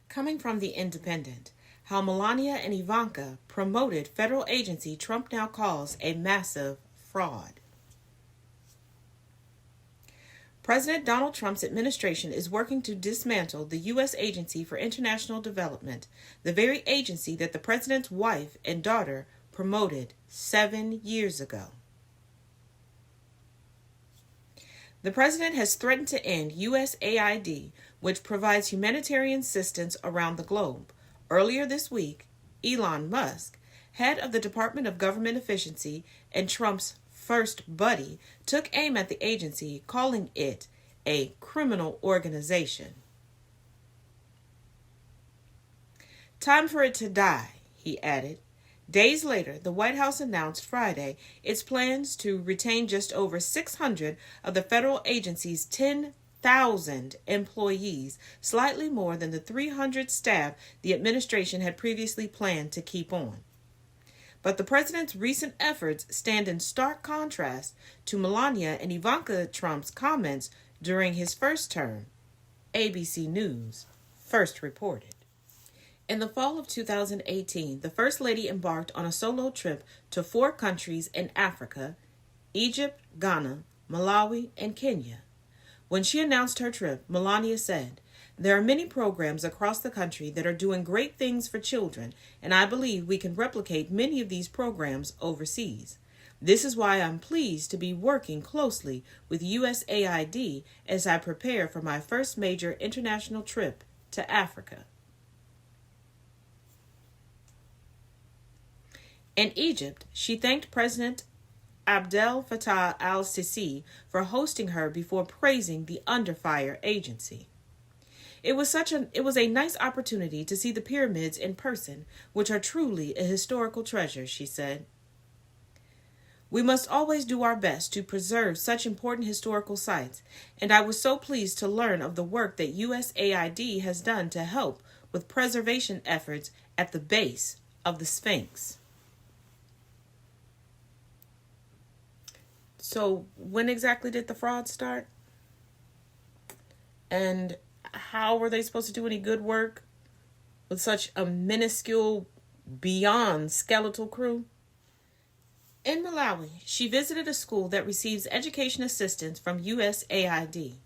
Coming from The Independent, how Melania and Ivanka promoted federal agency Trump now calls a massive fraud. President Donald Trump's administration is working to dismantle the U.S. Agency for International Development, the very agency that the president's wife and daughter promoted 7 years ago. The president has threatened to end USAID, which provides humanitarian assistance around the globe. Earlier this week, Elon Musk, head of the Department of Government Efficiency and Trump's first buddy, took aim at the agency, calling it a criminal organization. Time for it to die, he added. Days later, the White House announced Friday its plans to retain just over 600 of the federal agency's 10,000 employees, slightly more than the 300 staff the administration had previously planned to keep on. But the president's recent efforts stand in stark contrast to Melania and Ivanka Trump's comments during his first term, ABC News first reported. In the fall of 2018, the First Lady embarked on a solo trip to 4 countries in Africa: Egypt, Ghana, Malawi, and Kenya. When she announced her trip, Melania said, "There are many programs across the country that are doing great things for children, and I believe we can replicate many of these programs overseas. This is why I'm pleased to be working closely with USAID as I prepare for my first major international trip to Africa." In Egypt, she thanked President Abdel Fattah al-Sisi for hosting her before praising the Under Fire agency. It was a nice opportunity to see the pyramids in person, which are truly a historical treasure, she said. We must always do our best to preserve such important historical sites, and I was so pleased to learn of the work that USAID has done to help with preservation efforts at the base of the Sphinx. So when exactly did the fraud start? And how were they supposed to do any good work with such a minuscule, beyond skeletal crew? In Malawi, she visited a school that receives education assistance from USAID.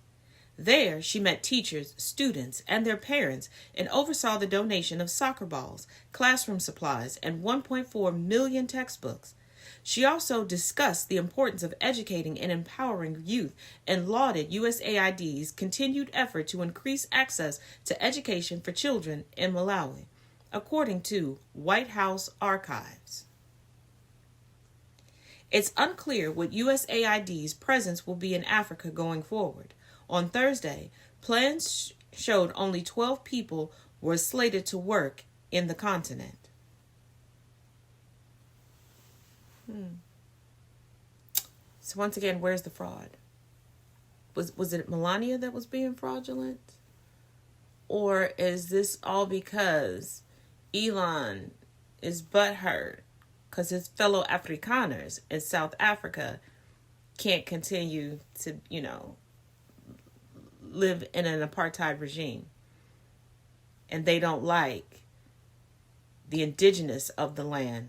There, she met teachers, students, and their parents and oversaw the donation of soccer balls, classroom supplies, and 1.4 million textbooks. She also discussed the importance of educating and empowering youth and lauded USAID's continued effort to increase access to education for children in Malawi, according to White House archives. It's unclear what USAID's presence will be in Africa going forward. On Thursday, plans showed only 12 people were slated to work in the continent. So once again, where's the fraud? Was it Melania that was being fraudulent? Or is this all because Elon is butthurt because his fellow Afrikaners in South Africa can't continue to, live in an apartheid regime, and they don't like the indigenous of the land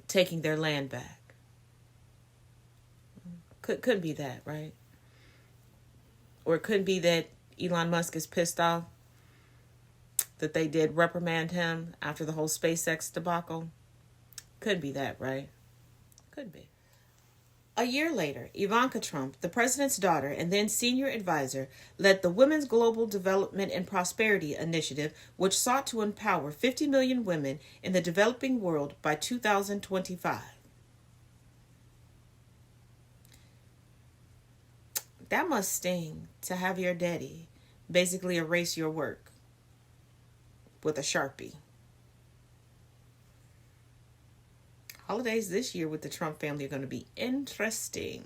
taking their land back? Couldn't be that, right? Or it couldn't be that Elon Musk is pissed off that they did reprimand him after the whole SpaceX debacle. Could be that, right? Could be. A year later, Ivanka Trump, the president's daughter and then senior advisor, led the Women's Global Development and Prosperity Initiative, which sought to empower 50 million women in the developing world by 2025. That must sting to have your daddy basically erase your work with a Sharpie. Holidays this year with the Trump family are going to be interesting.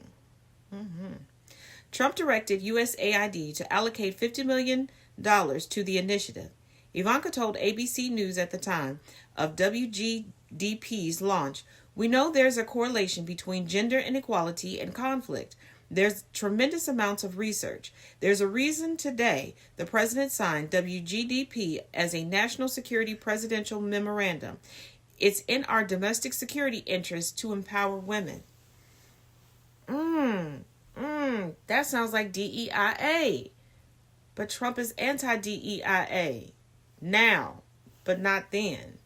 Trump directed USAID to allocate $50 million to the initiative. Ivanka told ABC News at the time of WGDP's launch, "We know there's a correlation between gender inequality and conflict. There's tremendous amounts of research. There's a reason today the president signed WGDP as a national security presidential memorandum. It's in our domestic security interest to empower women. That sounds like DEIA. But Trump is anti-DEIA now, but not then.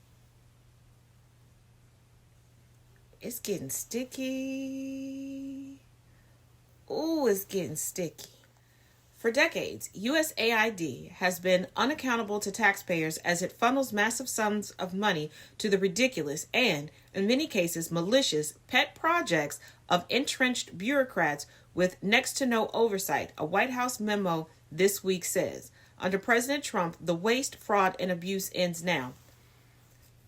It's getting sticky. Ooh, it's getting sticky. For decades, USAID has been unaccountable to taxpayers as it funnels massive sums of money to the ridiculous and, in many cases, malicious pet projects of entrenched bureaucrats with next to no oversight, a White House memo this week says. Under President Trump, the waste, fraud, and abuse ends now.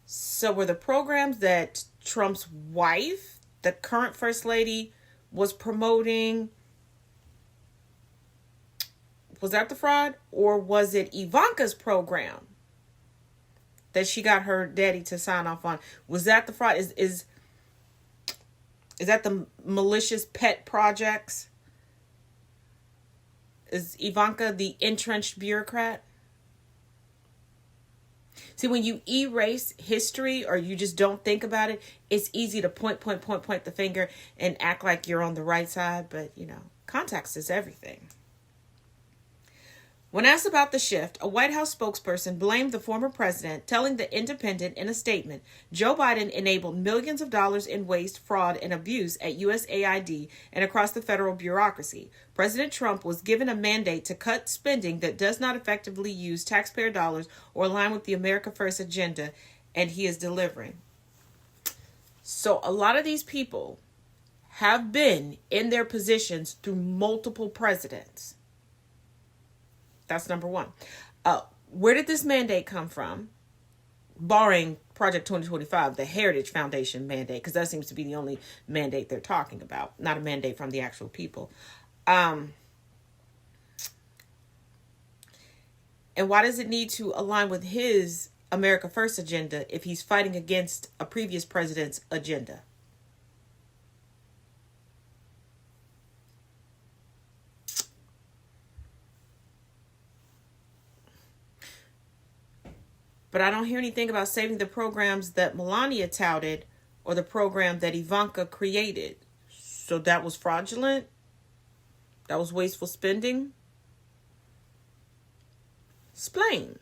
So were the programs that Trump's wife, the current First Lady, was promoting, was that the fraud? Or was it Ivanka's program that she got her daddy to sign off on? Was that the fraud? Is that the malicious pet projects? Is Ivanka the entrenched bureaucrat? See, when you erase history or you just don't think about it, it's easy to point the finger and act like you're on the right side. But, context is everything. When asked about the shift, a White House spokesperson blamed the former president, telling The Independent in a statement, Joe Biden enabled millions of dollars in waste, fraud, and abuse at USAID and across the federal bureaucracy. President Trump was given a mandate to cut spending that does not effectively use taxpayer dollars or align with the America First agenda, and he is delivering. So a lot of these people have been in their positions through multiple presidents. That's number one. Where did this mandate come from? Barring Project 2025, the Heritage Foundation mandate, because that seems to be the only mandate they're talking about, not a mandate from the actual people. And why does it need to align with his America First agenda if he's fighting against a previous president's agenda? But I don't hear anything about saving the programs that Melania touted or the program that Ivanka created. So that was fraudulent? That was wasteful spending? Explain.